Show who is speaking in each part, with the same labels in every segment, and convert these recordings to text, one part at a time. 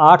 Speaker 1: 8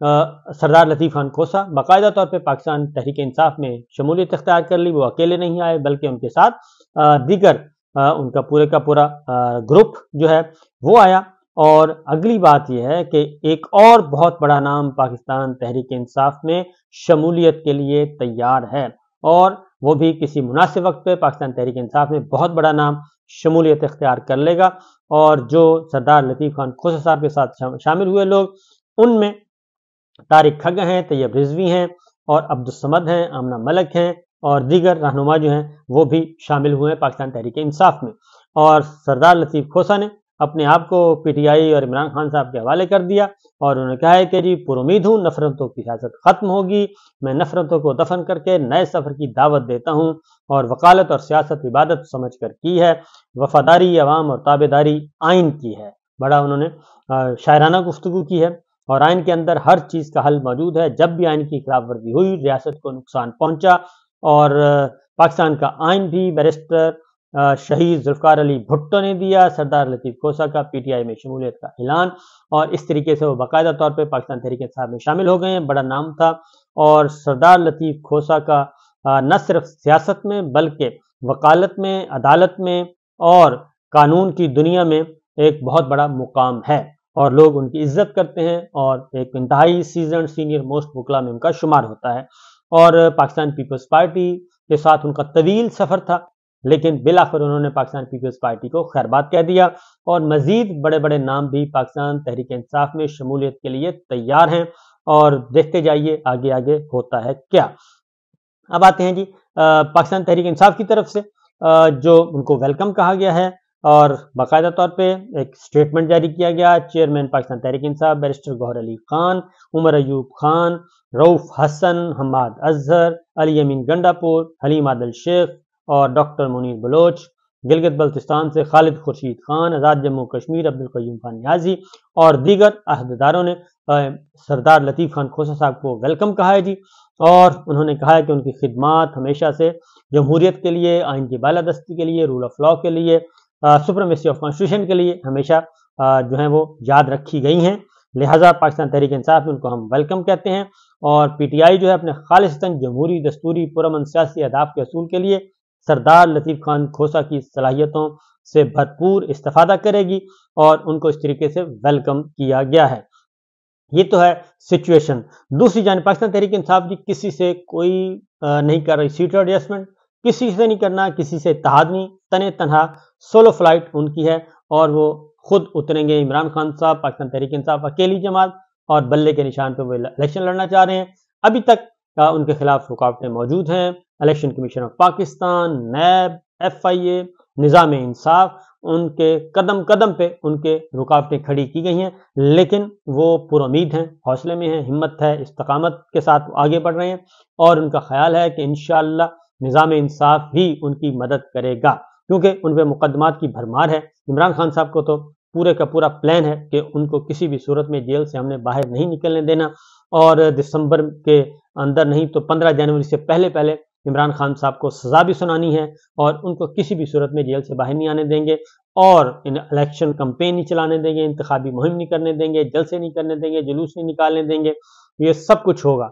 Speaker 1: سردار لطیف خان کھوسا باقاعدہ طور پہ پاکستان تحریک انصاف میں شمولیت اختیار کر لی. وہ اکیلے نہیں آئے بلکہ ان کے ساتھ دیگر ان کا پورے کا پورا گروپ جو ہے وہ آیا. اور اگلی بات یہ ہے کہ ایک اور بہت بڑا نام پاکستان تحریک انصاف میں شمولیت کے لیے تیار ہے, اور وہ بھی کسی مناسب وقت پہ پاکستان تحریک انصاف میں بہت بڑا نام شمولیت اختیار کر لے گا. اور جو سردار لطیف خان کھوسا صاحب کے ساتھ شامل ہوئے لوگ, ان میں طارق کھگ ہیں, طیب رضوی ہیں, اور عبدالصمد ہیں, آمنہ ملک ہیں, اور دیگر رہنما جو ہیں وہ بھی شامل ہوئے ہیں پاکستان تحریک انصاف میں. اور سردار لطیف کھوسا نے اپنے آپ کو پی ٹی آئی اور عمران خان صاحب کے حوالے کر دیا, اور انہوں نے کہا ہے کہ جی پر امید ہوں نفرتوں کی سیاست ختم ہوگی, میں نفرتوں کو دفن کر کے نئے سفر کی دعوت دیتا ہوں, اور وکالت اور سیاست عبادت سمجھ کر کی ہے, وفاداری عوام اور تابع داری آئین کی ہے. بڑا انہوں نے شاعرانہ گفتگو کی ہے, اور آئین کے اندر ہر چیز کا حل موجود ہے. جب بھی آئین کی خلاف ورزی ہوئی ریاست کو نقصان پہنچا, اور پاکستان کا آئین بھی بیرسٹر شہید ذوالفقار علی بھٹو نے دیا. سردار لطیف کھوسا کا پی ٹی آئی میں شمولیت کا اعلان, اور اس طریقے سے وہ باقاعدہ طور پہ پاکستان تحریک انصاف میں شامل ہو گئے ہیں. بڑا نام تھا, اور سردار لطیف کھوسا کا نہ صرف سیاست میں بلکہ وکالت میں, عدالت میں اور قانون کی دنیا میں ایک بہت بڑا مقام ہے, اور لوگ ان کی عزت کرتے ہیں, اور ایک انتہائی سیزنڈ سینئر موسٹ وکلا میں ان کا شمار ہوتا ہے. اور پاکستان پیپلز پارٹی کے ساتھ ان کا طویل سفر تھا, لیکن بالآخر انہوں نے پاکستان پیپلز پارٹی کو خیر بات کہہ دیا, اور مزید بڑے بڑے نام بھی پاکستان تحریک انصاف میں شمولیت کے لیے تیار ہیں. اور دیکھتے جائیے آگے آگے ہوتا ہے کیا. اب آتے ہیں جی پاکستان تحریک انصاف کی طرف سے جو ان کو ویلکم کہا گیا ہے, اور باقاعدہ طور پہ ایک سٹیٹمنٹ جاری کیا گیا. چیئرمین پاکستان تحریک انصاف بیرسٹر گوہر علی خان, عمر ایوب خان, رؤف حسن, حماد اظہر, علی امین گنڈاپور, حلیم عادل شیخ, اور ڈاکٹر منیر بلوچ. گلگت بلتستان سے خالد خورشید خان, آزاد جموں کشمیر عبدالقیوم خان نیازی, اور دیگر عہدیداروں نے سردار لطیف خان کھوسا صاحب کو ویلکم کہا ہے جی. اور انہوں نے کہا ہے کہ ان کی خدمات ہمیشہ سے جمہوریت کے لیے, آئین کی بالادستی کے لیے, رول آف لا کے لیے, سپریمیسی آف کانسٹیٹیوشن کے لیے ہمیشہ جو ہیں وہ یاد رکھی گئی ہیں. لہٰذا پاکستان تحریک انصاف میں ان کو ہم ویلکم کہتے ہیں. اور پی ٹی آئی جو ہے اپنے خالصتاً جمہوری, دستوری, پرامن سیاسی اہداف کے حصول کے لیے سردار لطیف خان کھوسا کی صلاحیتوں سے بھرپور استفادہ کرے گی, اور ان کو اس طریقے سے ویلکم کیا گیا ہے. یہ تو ہے سچویشن. دوسری جانب پاکستان تحریک انصاف جی کسی سے کوئی نہیں کر رہی سیٹ ایڈجسٹمنٹ, کسی سے نہیں کرنا, کسی سے اتحاد نہیں, تنے تنہا سولو فلائٹ ان کی ہے, اور وہ خود اتریں گے. عمران خان صاحب پاکستان تحریک انصاف اکیلی جماعت, اور بلے کے نشان پہ وہ الیکشن لڑنا چاہ رہے ہیں. ابھی تک ان کے خلاف رکاوٹیں موجود ہیں. Election commission of Pakistan, NAB, F I A, نظام انصاف, ان کے قدم قدم پہ ان کے رکاوٹیں کھڑی کی گئی ہیں, لیکن وہ پر امید ہیں, حوصلے میں ہیں, ہمت ہے, استقامت کے ساتھ آگے بڑھ رہے ہیں, اور ان کا خیال ہے کہ انشاءاللہ نظام انصاف ہی ان کی مدد کرے گا, کیونکہ ان پہ مقدمات کی بھرمار ہے. عمران خان صاحب کو تو پورے کا پورا پلان ہے کہ ان کو کسی بھی صورت میں جیل سے ہم نے باہر نہیں نکلنے دینا, اور دسمبر کے اندر نہیں تو 15 جنوری سے پہلے پہلے عمران خان صاحب کو سزا بھی سنانی ہے, اور ان کو کسی بھی صورت میں جیل سے باہر نہیں آنے دیں گے, اور الیکشن کمپین نہیں چلانے دیں گے, انتخابی مہم نہیں کرنے دیں گے, جلسے نہیں کرنے دیں گے, جلوس نہیں نکالنے دیں گے. یہ سب کچھ ہوگا.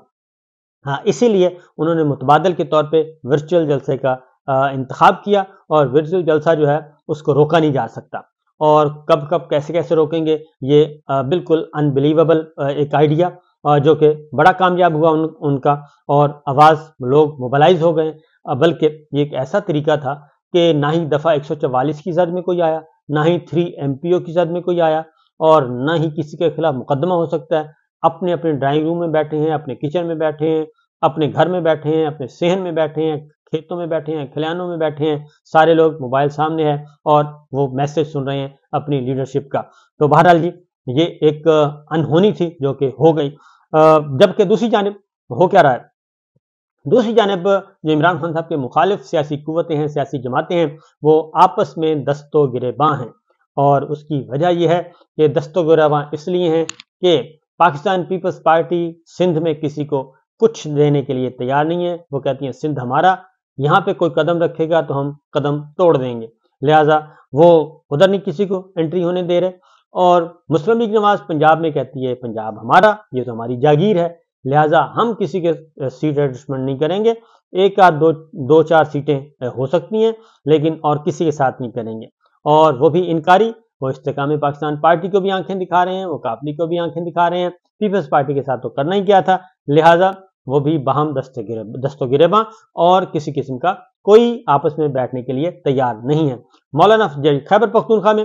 Speaker 1: ہاں, اسی لیے انہوں نے متبادل کے طور پہ ورچوئل جلسے کا انتخاب کیا, اور ورچوئل جلسہ جو ہے اس کو روکا نہیں جا سکتا. اور کب کب کیسے کیسے روکیں گے, یہ بالکل انبلیویبل ایک آئیڈیا جو کہ بڑا کامیاب ہوا ان کا, اور آواز لوگ موبلائز ہو گئے. بلکہ یہ ایک ایسا طریقہ تھا کہ نہ ہی دفعہ 144 کی زد میں کوئی آیا, نہ ہی 3 MPO کی زد میں کوئی آیا, اور نہ ہی کسی کے خلاف مقدمہ ہو سکتا ہے. اپنے اپنے ڈرائنگ روم میں بیٹھے ہیں, اپنے کچن میں بیٹھے ہیں, اپنے گھر میں بیٹھے ہیں, اپنے صحن میں بیٹھے ہیں, کھیتوں میں بیٹھے ہیں, کھلیانوں میں بیٹھے ہیں, سارے لوگ موبائل سامنے ہے, اور وہ میسج سن رہے ہیں اپنی لیڈرشپ کا. تو بہرحال جی یہ ایک انہونی تھی جو کہ ہو گئی. جبکہ دوسری جانب ہو کیا رہا ہے, دوسری جانب جو عمران خان صاحب کے مخالف سیاسی قوتیں ہیں, سیاسی جماعتیں ہیں, وہ آپس میں دست و گریباں ہیں. اور اس کی وجہ یہ ہے کہ دست و گریباں اس لیے ہیں کہ پاکستان پیپلز پارٹی سندھ میں کسی کو کچھ دینے کے لیے تیار نہیں ہے. وہ کہتی ہیں سندھ ہمارا, یہاں پہ کوئی قدم رکھے گا تو ہم قدم توڑ دیں گے, لہٰذا وہ ادھر نہیں کسی کو انٹری ہونے دے رہے. اور مسلم لیگ نواز پنجاب میں کہتی ہے پنجاب ہمارا، یہ تو ہماری جاگیر ہے، لہٰذا ہم کسی کے سیٹ ایڈجسٹمنٹ نہیں کریں گے، ایک آدھ دو چار سیٹیں ہو سکتی ہیں لیکن اور کسی کے ساتھ نہیں کریں گے۔ اور وہ بھی انکاری، وہ استحکام پاکستان پارٹی کو بھی آنکھیں دکھا رہے ہیں، وہ کاپلی کو بھی آنکھیں دکھا رہے ہیں، پیپلز پارٹی کے ساتھ تو کرنا ہی کیا تھا، لہٰذا وہ بھی باہم دست و گریباں اور کسی قسم کا کوئی آپس میں بیٹھنے کے لیے تیار نہیں ہے۔ مولانا خیبر پختونخوا میں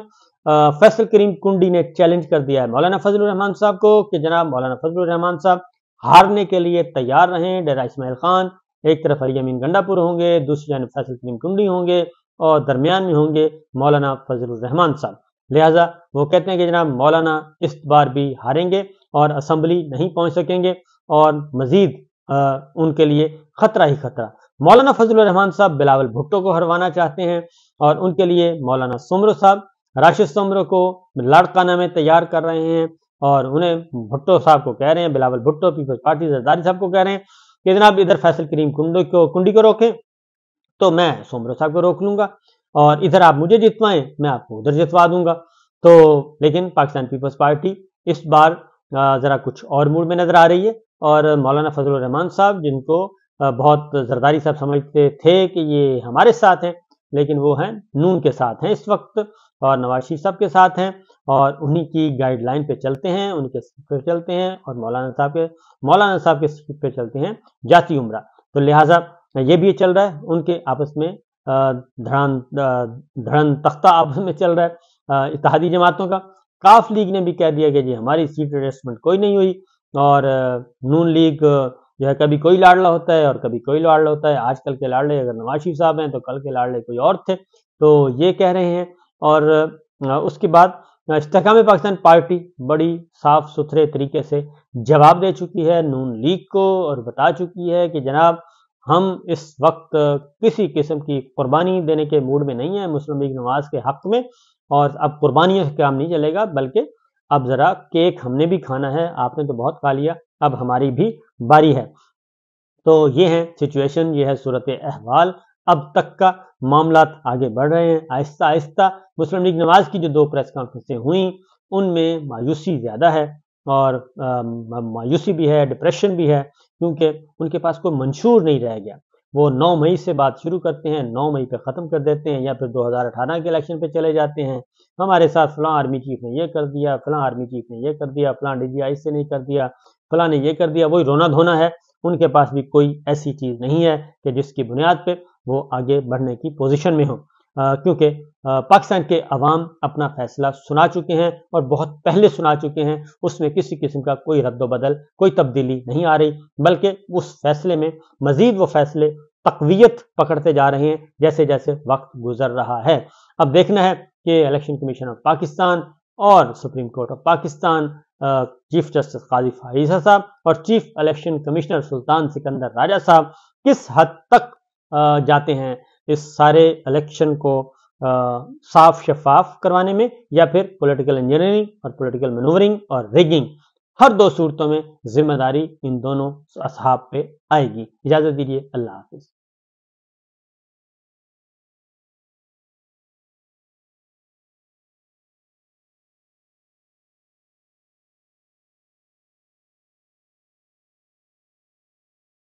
Speaker 1: فیصل کریم کنڈی نے چیلنج کر دیا ہے مولانا فضل الرحمان صاحب کو کہ جناب مولانا فضل الرحمان صاحب ہارنے کے لیے تیار رہیں، ڈیرہ اسماعیل خان ایک طرف علی امین گنڈا پور ہوں گے، دوسری جانب فیصل کریم کنڈی ہوں گے اور درمیان میں ہوں گے مولانا فضل الرحمان صاحب، لہٰذا وہ کہتے ہیں کہ جناب مولانا اس بار بھی ہاریں گے اور اسمبلی نہیں پہنچ سکیں گے اور مزید ان کے لیے خطرہ ہی خطرہ۔ مولانا فضل الرحمان صاحب بلاول بھٹو کو ہروانا چاہتے ہیں اور ان کے لیے مولانا سمرو صاحب راشد سمرو کو لاڑکانہ میں تیار کر رہے ہیں اور انہیں بھٹو صاحب کو کہہ رہے ہیں، بلاول بھٹو پیپلز پارٹی زرداری صاحب کو کہہ رہے ہیں کہ جناب ادھر فیصل کریم کنڈی کو روکیں تو میں سمرو صاحب کو روک لوں گا، اور ادھر آپ مجھے جتوائیں میں آپ کو ادھر جتوا دوں گا۔ تو لیکن پاکستان پیپلز پارٹی اس بار ذرا کچھ اور موڈ میں نظر آ رہی ہے، اور مولانا فضل الرحمان صاحب جن کو بہت زرداری صاحب سمجھتے تھے کہ یہ ہمارے ساتھ ہیں، لیکن وہ ہیں نون کے ساتھ ہیں اس وقت اور نواز شریف صاحب کے ساتھ ہیں اور انہی کی گائیڈ لائن پہ چلتے ہیں، ان کے سکھ پہ چلتے ہیں اور مولانا صاحب کے سکھ پہ چلتے ہیں جاتی عمرہ۔ تو لہٰذا یہ بھی چل رہا ہے، ان کے آپس میں دھڑن تختہ آپس میں چل رہا ہے اتحادی جماعتوں کا۔ کاف لیگ نے بھی کہہ دیا کہ جی ہماری سیٹ ایڈجسٹمنٹ کوئی نہیں ہوئی، اور نون لیگ جو ہے کبھی کوئی لاڑلا ہوتا ہے اور کبھی کوئی لاڑلا ہوتا ہے، آج کل کے لاڑلے اگر نواز شریف صاحب ہیں تو کل کے لاڑلے کوئی اور تھے، تو یہ کہہ رہے ہیں۔ اور اس کے بعد استحکام پاکستان پارٹی بڑی صاف ستھرے طریقے سے جواب دے چکی ہے نون لیگ کو اور بتا چکی ہے کہ جناب ہم اس وقت کسی قسم کی قربانی دینے کے موڈ میں نہیں ہیں مسلم لیگ نواز کے حق میں، اور اب قربانیوں سے کام نہیں چلے گا، بلکہ اب ذرا کیک ہم نے بھی کھانا ہے، آپ نے تو بہت کھا لیا، اب ہماری بھی باری ہے۔ تو یہ ہے سچویشن، یہ ہے صورت احوال، اب تک کا معاملات آگے بڑھ رہے ہیں آہستہ آہستہ۔ مسلم لیگ نواز کی جو 2 پریس کانفرنسیں ہوئیں ان میں مایوسی زیادہ ہے، اور مایوسی بھی ہے، ڈپریشن بھی ہے، کیونکہ ان کے پاس کوئی منشور نہیں رہ گیا۔ وہ 9 مئی سے بات شروع کرتے ہیں، 9 مئی پہ ختم کر دیتے ہیں، یا پھر 2018 کے الیکشن پہ چلے جاتے ہیں، ہمارے ساتھ فلاں آرمی چیف نے یہ کر دیا، فلاں آرمی چیف نے یہ کر دیا، فلاں ڈی جی آئی سے نہیں کر دیا، فلاں نے یہ کر دیا، وہی رونا دھونا ہے۔ ان کے پاس بھی کوئی ایسی چیز نہیں ہے کہ جس کی بنیاد پہ وہ آگے بڑھنے کی پوزیشن میں ہوں، کیونکہ پاکستان کے عوام اپنا فیصلہ سنا چکے ہیں اور بہت پہلے سنا چکے ہیں، اس میں کسی قسم کا کوئی رد و بدل، کوئی تبدیلی نہیں آ رہی، بلکہ اس فیصلے میں مزید وہ فیصلے تقویت پکڑتے جا رہے ہیں جیسے جیسے وقت گزر رہا ہے۔ اب دیکھنا ہے کہ الیکشن کمیشن آف پاکستان اور supreme court of Pakistan, chief justice قاضی فائزہ صاحب اور چیف الیکشن کمشنر سلطان سکندر راجہ صاحب کس حد تک جاتے ہیں اس سارے الیکشن کو صاف شفاف کروانے میں، یا پھر پولیٹیکل انجینئرنگ اور پولیٹیکل مینورنگ اور ریگنگ، ہر 2 صورتوں میں ذمہ داری ان دونوں اصحاب پہ آئے گی۔ اجازت دیجیے، اللہ حافظ۔